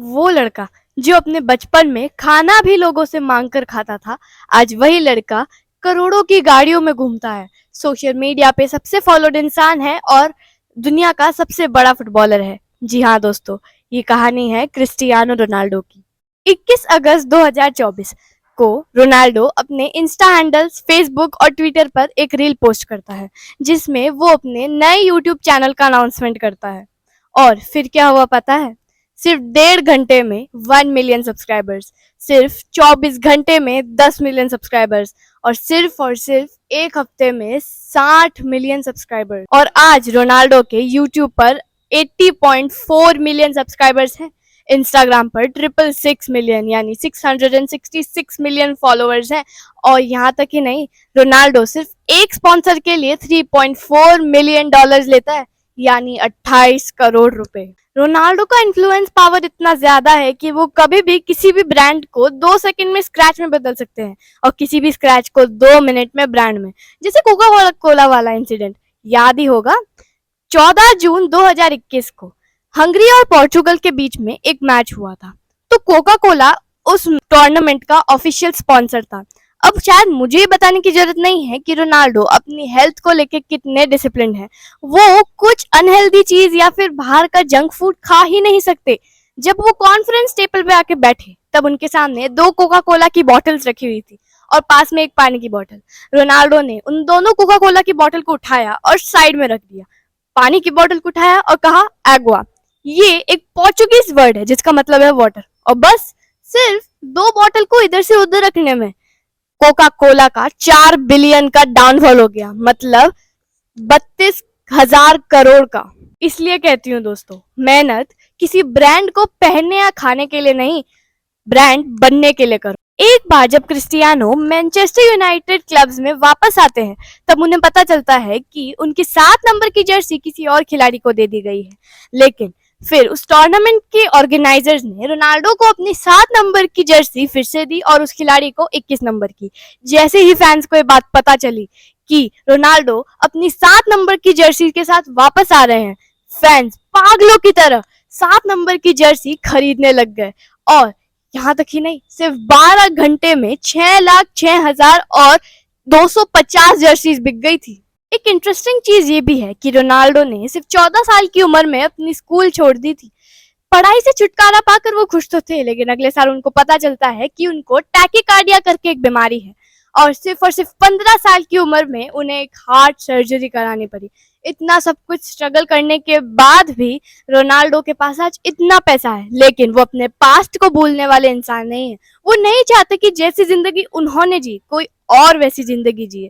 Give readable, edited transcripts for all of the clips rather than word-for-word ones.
वो लड़का जो अपने बचपन में खाना भी लोगों से मांग कर खाता था, आज वही लड़का करोड़ों की गाड़ियों में घूमता है, सोशल मीडिया पे सबसे फॉलोड इंसान है और दुनिया का सबसे बड़ा फुटबॉलर है। जी हाँ दोस्तों, ये कहानी है क्रिस्टियानो रोनाल्डो की। 21 अगस्त 2024 को रोनाल्डो अपने इंस्टा हैंडल्स, फेसबुक और ट्विटर पर एक रील पोस्ट करता है जिसमें वो अपने नए यूट्यूब चैनल का अनाउंसमेंट करता है। और फिर क्या हुआ पता है? सिर्फ 1.5 घंटे में 1 मिलियन सब्सक्राइबर्स, सिर्फ 24 घंटे में 10 मिलियन सब्सक्राइबर्स और सिर्फ एक हफ्ते में 60 मिलियन सब्सक्राइबर्स। और आज रोनाल्डो के यूट्यूब पर 80.4 मिलियन सब्सक्राइबर्स हैं। इंस्टाग्राम पर 666 मिलियन यानी 666 मिलियन फॉलोअर्स हैं। और यहाँ तक ही नहीं, रोनाल्डो सिर्फ एक स्पॉन्सर के लिए $3.4 मिलियन लेता है, यानी 28 करोड़ रुपए। रोनाल्डो का इन्फ्लुएंस पावर इतना ज्यादा है कि वो कभी भी किसी भी ब्रांड को 2 सेकंड में स्क्रैच में बदल सकते हैं और किसी भी स्क्रैच को 2 मिनट में ब्रांड में। जैसे कोका कोला वाला इंसिडेंट याद ही होगा। 14 जून 2021 को हंगरी और पोर्चुगल के बीच में एक मैच हुआ था, तो कोका कोला उस टूर्नामेंट का ऑफिशियल स्पॉन्सर था। अब शायद मुझे ये बताने की जरूरत नहीं है कि रोनाल्डो अपनी हेल्थ को लेकर कितने डिसिप्लिन है। वो कुछ अनहेल्दी चीज या फिर बाहर का जंक फूड खा ही नहीं सकते। जब वो कॉन्फ्रेंस टेबल पे आके बैठे तब उनके सामने 2 कोका कोला की बॉटल्स रखी हुई थी और पास में एक पानी की बॉटल। रोनाल्डो ने उन दोनों कोका कोला की बॉटल को उठाया और साइड में रख दिया, पानी की बॉटल को उठाया और कहा एग्वा। ये एक पोर्चुगीज वर्ड है जिसका मतलब है वाटर, और बस सिर्फ 2 बॉटल को इधर से उधर रखने में कोका कोला का 4 बिलियन का डाउनफॉल हो गया, मतलब 32,000 करोड़ का। इसलिए कहती हूँ दोस्तों, मेहनत किसी ब्रांड को पहनने या खाने के लिए नहीं, ब्रांड बनने के लिए करो। एक बार जब क्रिस्टियानो मैनचेस्टर यूनाइटेड क्लब्स में वापस आते हैं तब उन्हें पता चलता है कि उनकी 7 नंबर की जर्सी किसी और खिलाड़ी को दे दी गई है। लेकिन फिर उस टूर्नामेंट के ऑर्गेनाइजर्स ने रोनाल्डो को अपनी 7 नंबर की जर्सी फिर से दी और उस खिलाड़ी को 21 नंबर की। जैसे ही फैंस को ये बात पता चली कि रोनाल्डो अपनी 7 नंबर की जर्सी के साथ वापस आ रहे हैं, फैंस पागलों की तरह 7 नंबर की जर्सी खरीदने लग गए। और यहाँ तक ही नहीं, सिर्फ 12 घंटे में 6,06,000 और 250 जर्सीज बिक गई थी। एक इंटरेस्टिंग चीज ये भी है कि रोनाल्डो ने सिर्फ 14 साल की उम्र में अपनी स्कूल छोड़ दी थी। पढ़ाई से छुटकारा पाकर वो खुश तो थे, लेकिन अगले साल उनको पता चलता है कि उनको टैकीकार्डिया करके एक बीमारी है और सिर्फ 15 साल की उम्र में उन्हें एक हार्ट सर्जरी करानी पड़ी। इतना सब कुछ स्ट्रगल करने के बाद भी रोनाल्डो के पास आज इतना पैसा है, लेकिन वो अपने पास्ट को भूलने वाले इंसान नहीं है। वो नहीं चाहते कि जैसी जिंदगी उन्होंने जी कोई और वैसी जिंदगी जिए।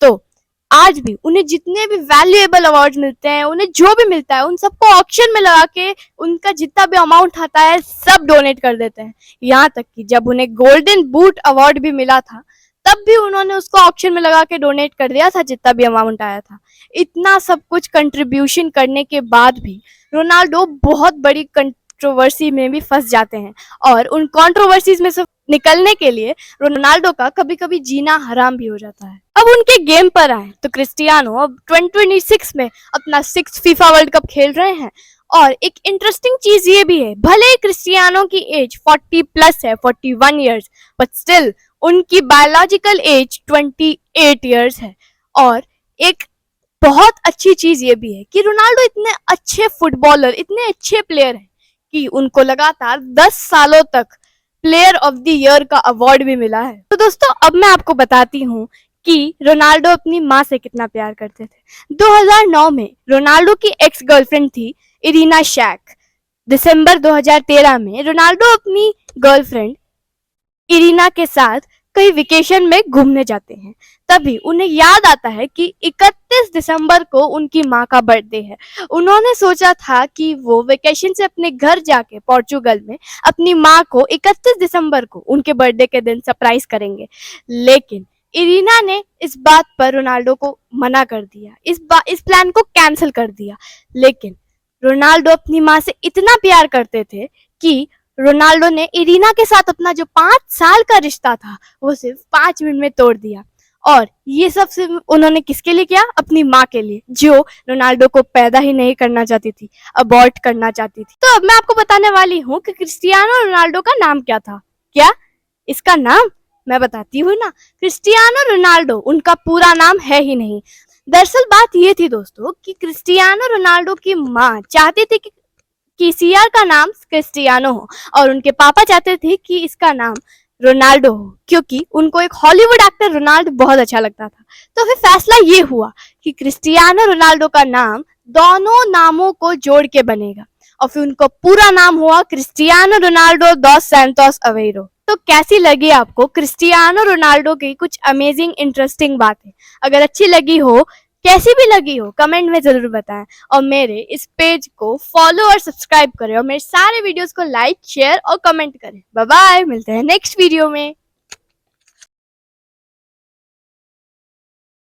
तो आज भी उन्हें जितने भी वैल्यूएबल अवार्ड मिलते हैं, उन्हें जो भी मिलता है, उन सबको ऑक्शन में लगा के उनका जितना भी अमाउंट आता है सब डोनेट कर देते हैं। यहाँ तक कि जब उन्हें गोल्डन बूट अवार्ड भी मिला था तब भी उन्होंने उसको ऑक्शन में लगा के डोनेट कर दिया था जितना भी अमाउंट आया था। इतना सब कुछ कंट्रीब्यूशन करने के बाद भी रोनाल्डो बहुत बड़ी कंट्रोवर्सी में भी फंस जाते हैं और उन कंट्रोवर्सीज में से निकलने के लिए रोनाल्डो का कभी कभी जीना हराम भी हो जाता है। अब उनके गेम पर आए तो क्रिस्टियानो अब 2026 में अपना 6th फीफा वर्ल्ड कप खेल रहे हैं। और एक इंटरेस्टिंग चीज ये भी है, भले ही क्रिस्टियानो की एज 40 प्लस है, 41 ईयर्स, बट स्टिल उनकी बायोलॉजिकल एज 28 ईयर्स है। और एक बहुत अच्छी चीज ये भी है कि रोनाल्डो इतने अच्छे फुटबॉलर, इतने अच्छे प्लेयर हैं कि उनको लगातार 10 सालों तक प्लेयर ऑफ द ईयर का अवार्ड भी मिला है। तो दोस्तों, अब मैं आपको बताती हूँ कि रोनाल्डो अपनी माँ से कितना प्यार करते थे। 2009 में रोनाल्डो की एक्स गर्लफ्रेंड थी इरीना शैक। दिसंबर 2013 में रोनाल्डो अपनी गर्लफ्रेंड इरीना के साथ कहीं वेकेशन में घूमने जाते हैं, तभी उन्हें याद आता है कि 31 दिसंबर को उनकी माँ का बर्थडे है। उन्होंने सोचा था कि वो वेकेशन से अपने घर जाके पोर्चुगल में अपनी माँ को 31 दिसंबर को उनके बर्थडे के दिन सरप्राइज करेंगे, लेकिन इरीना ने इस बात पर रोनाल्डो को मना कर दिया, इस प्लान को कैंसिल कर दिया। लेकिन रोनाल्डो अपनी माँ से इतना प्यार करते थे कि रोनाल्डो ने इरीना के साथ अपना जो 5 साल का रिश्ता था वो सिर्फ 5 मिनट में तोड़ दिया और ये सब सिर्फ उन्होंने किसके लिए किया? अपनी माँ के लिए, जो रोनाल्डो को पैदा ही नहीं करना चाहती थी, अबॉर्ट करना चाहती थी। तो अब मैं आपको बताने वाली हूँ कि क्रिस्टियानो रोनाल्डो का नाम क्या था। क्या इसका नाम? मैं बताती हूँ ना, क्रिस्टियानो रोनाल्डो उनका पूरा नाम है ही नहीं। दरअसल बात ये थी दोस्तों कि क्रिस्टियानो रोनाल्डो की माँ चाहती थी कि सीआर का नाम क्रिस्टियानो हो और उनके पापा चाहते थे कि इसका नाम रोनाल्डो हो, क्योंकि उनको एक हॉलीवुड एक्टर रोनाल्डो बहुत अच्छा लगता था। तो फिर फैसला ये हुआ कि क्रिस्टियानो रोनाल्डो का नाम दोनों नामों को जोड़ के बनेगा और फिर उनको पूरा नाम हुआ Cristiano Ronaldo dos Santos Aveiro. तो कैसी लगी आपको क्रिस्टियानो रोनाल्डो की कुछ अमेजिंग इंटरेस्टिंग बातें? अगर अच्छी लगी हो, कैसी भी लगी हो, कमेंट में जरूर बताएं और मेरे इस पेज को फॉलो और सब्सक्राइब करें और मेरे सारे वीडियोस को लाइक, शेयर और कमेंट करें। बाय बाय, मिलते हैं नेक्स्ट वीडियो में।